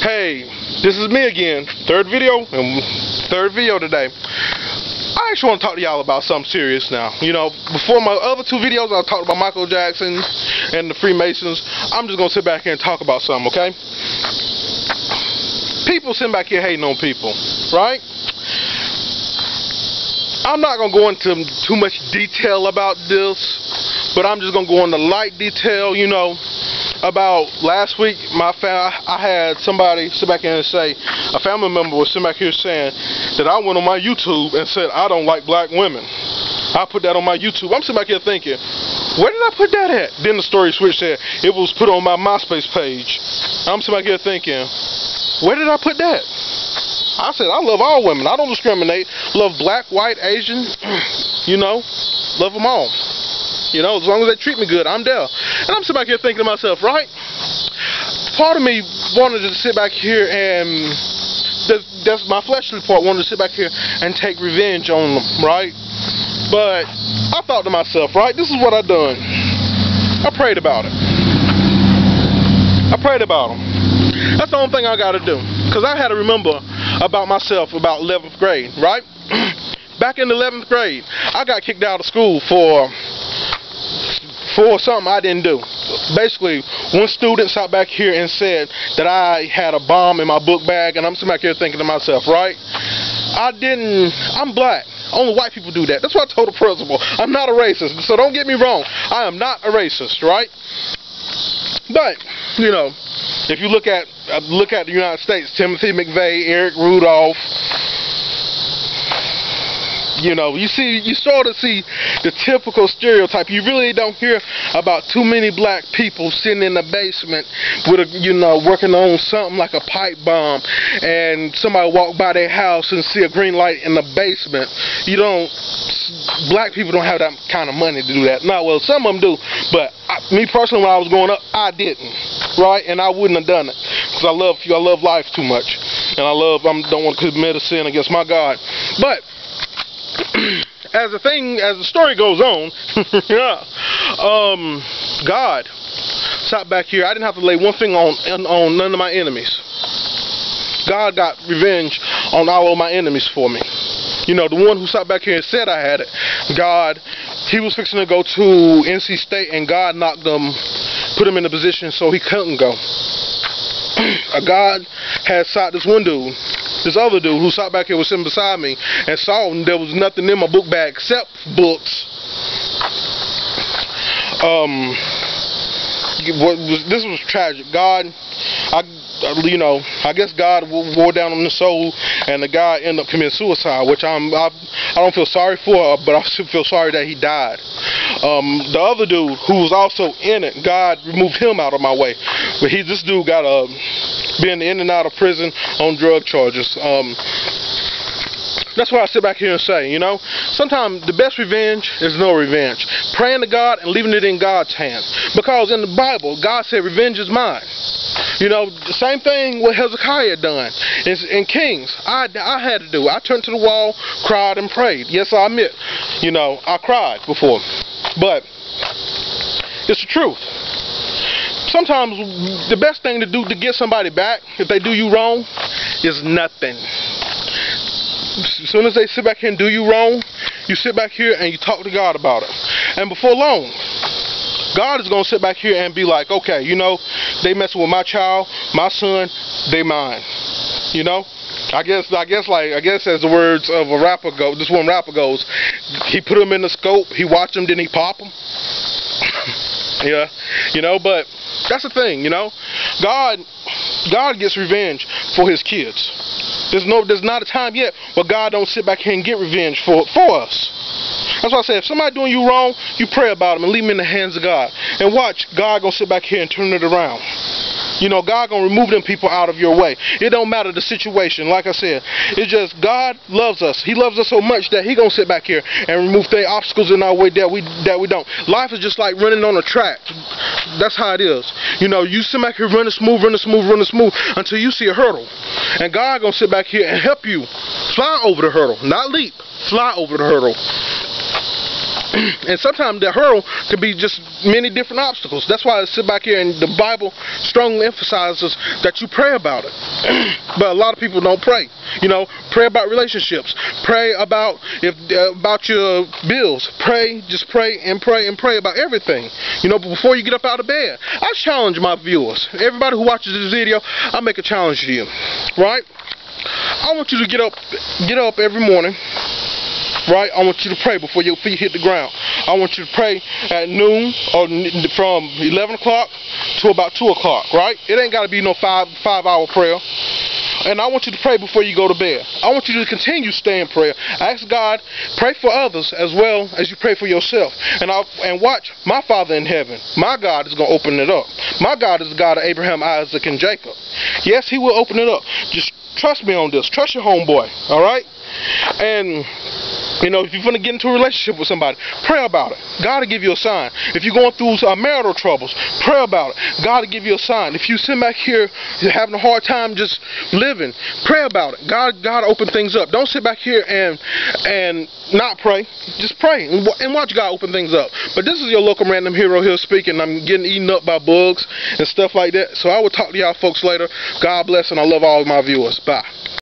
Hey, this is me again. Third video today. I actually want to talk to y'all about something serious now. You know, before my other two videos, I talked about Michael Jackson and the Freemasons. I'm just going to sit back here and talk about something, okay? People sitting back here hating on people, right? I'm not going to go into too much detail about this, but I'm just going to go into light detail, you know. About last week, I had somebody sit back here and say, a family member was sitting back here saying that I went on my YouTube and said I don't like black women. I put that on my YouTube. I'm sitting back here thinking, where did I put that at? Then the story switch said it was put on my MySpace page. I'm sitting back here thinking, where did I put that? I said I love all women. I don't discriminate. Love black, white, Asian, you know, love them all. You know, as long as they treat me good, I'm there. And I'm sitting back here thinking to myself, right? Part of me wanted to sit back here and, that's my fleshly part, wanted to sit back here and take revenge on them, right? But I thought to myself, right, this is what I done. I prayed about it. I prayed about them. That's the only thing I got to do. Because I had to remember about myself about 11th grade, right? Back in the 11th grade, I got kicked out of school for something I didn't do. Basically, one student sat back here and said that I had a bomb in my book bag, and I'm sitting back here thinking to myself, right? I'm black. Only white people do that. That's what I told the principal. I'm not a racist, so don't get me wrong. I am not a racist, right? But, you know, if you look at the United States, Timothy McVeigh, Eric Rudolph, you know, you sort of see the typical stereotype. You really don't hear about too many black people sitting in the basement with working on something like a pipe bomb, and somebody walk by their house and see a green light in the basement. Black people don't have that kind of money to do that. Now, well, some of them do, but me personally, when I was growing up, I didn't, right? And I wouldn't have done it because I love life too much, and I don't want to commit a sin against my God. But as the story goes on, yeah, God sat back here. I didn't have to lay one finger on none of my enemies. God got revenge on all of my enemies for me. You know, the one who sat back here and said I had it, God, he was fixing to go to NC State, and God put him in a position so he couldn't go. God had shot this one dude. This other dude who sat back here was sitting beside me and saw there was nothing in my book bag except books. This was tragic. God, I guess God wore down on the soul, and the guy ended up committing suicide, which I don't feel sorry for, but I feel sorry that he died. The other dude who was also in it, God removed him out of my way, but this dude got been in and out of prison on drug charges. That's why I sit back here and say, you know, sometimes the best revenge is no revenge. Praying to God and leaving it in God's hands. Because in the Bible, God said, revenge is mine. You know, the same thing what Hezekiah done. In Kings, I had to do. I turned to the wall, cried, and prayed. Yes, I admit, you know, I cried before. But it's the truth. Sometimes the best thing to do to get somebody back, if they do you wrong, is nothing. As soon as they sit back here and do you wrong, you sit back here and you talk to God about it. And before long, God is going to sit back here and be like, okay, you know, they messing with my child, my son, they mine. You know? I guess as the words of a rapper go, this one rapper goes, he put them in the scope, he watched them, then he pop them. Yeah, you know, but that's the thing, you know. God gets revenge for his kids. There's not a time yet where God don't sit back here and get revenge for us. That's why I say, if somebody doing you wrong, you pray about them and leave them in the hands of God. And watch, God gonna sit back here and turn it around. You know, God gonna remove them people out of your way. It don't matter the situation. Like I said, it's just God loves us. He loves us so much that he gonna sit back here and remove the obstacles in our way that we don't. Life is just like running on a track. That's how it is. You know, you sit back here running smooth until you see a hurdle. And God gonna sit back here and help you fly over the hurdle. Not leap. Fly over the hurdle. And sometimes the hurdle could be just many different obstacles. That's why I sit back here and the Bible strongly emphasizes that you pray about it. But a lot of people don't pray. You know, pray about relationships. Pray about about your bills. Pray, just pray and pray and pray about everything. You know, before you get up out of bed. I challenge my viewers. Everybody who watches this video, I make a challenge to you. Right? I want you to get up every morning. Right? I want you to pray before your feet hit the ground. I want you to pray at noon or from 11 o'clock to about 2 o'clock, right? It ain't got to be no five-hour prayer. And I want you to pray before you go to bed. I want you to continue staying in prayer. Ask God, pray for others as well as you pray for yourself. And watch my Father in heaven. My God is going to open it up. My God is the God of Abraham, Isaac, and Jacob. Yes, He will open it up. Just trust me on this. Trust your homeboy, all right? And you know, if you're going to get into a relationship with somebody, pray about it. God will give you a sign. If you're going through marital troubles, pray about it. God will give you a sign. If you sit back here you're having a hard time just living, pray about it. God will open things up. Don't sit back here and not pray. Just pray and watch God open things up. But this is your local random hero here speaking. I'm getting eaten up by bugs and stuff like that. So I will talk to y'all folks later. God bless, and I love all of my viewers. Bye.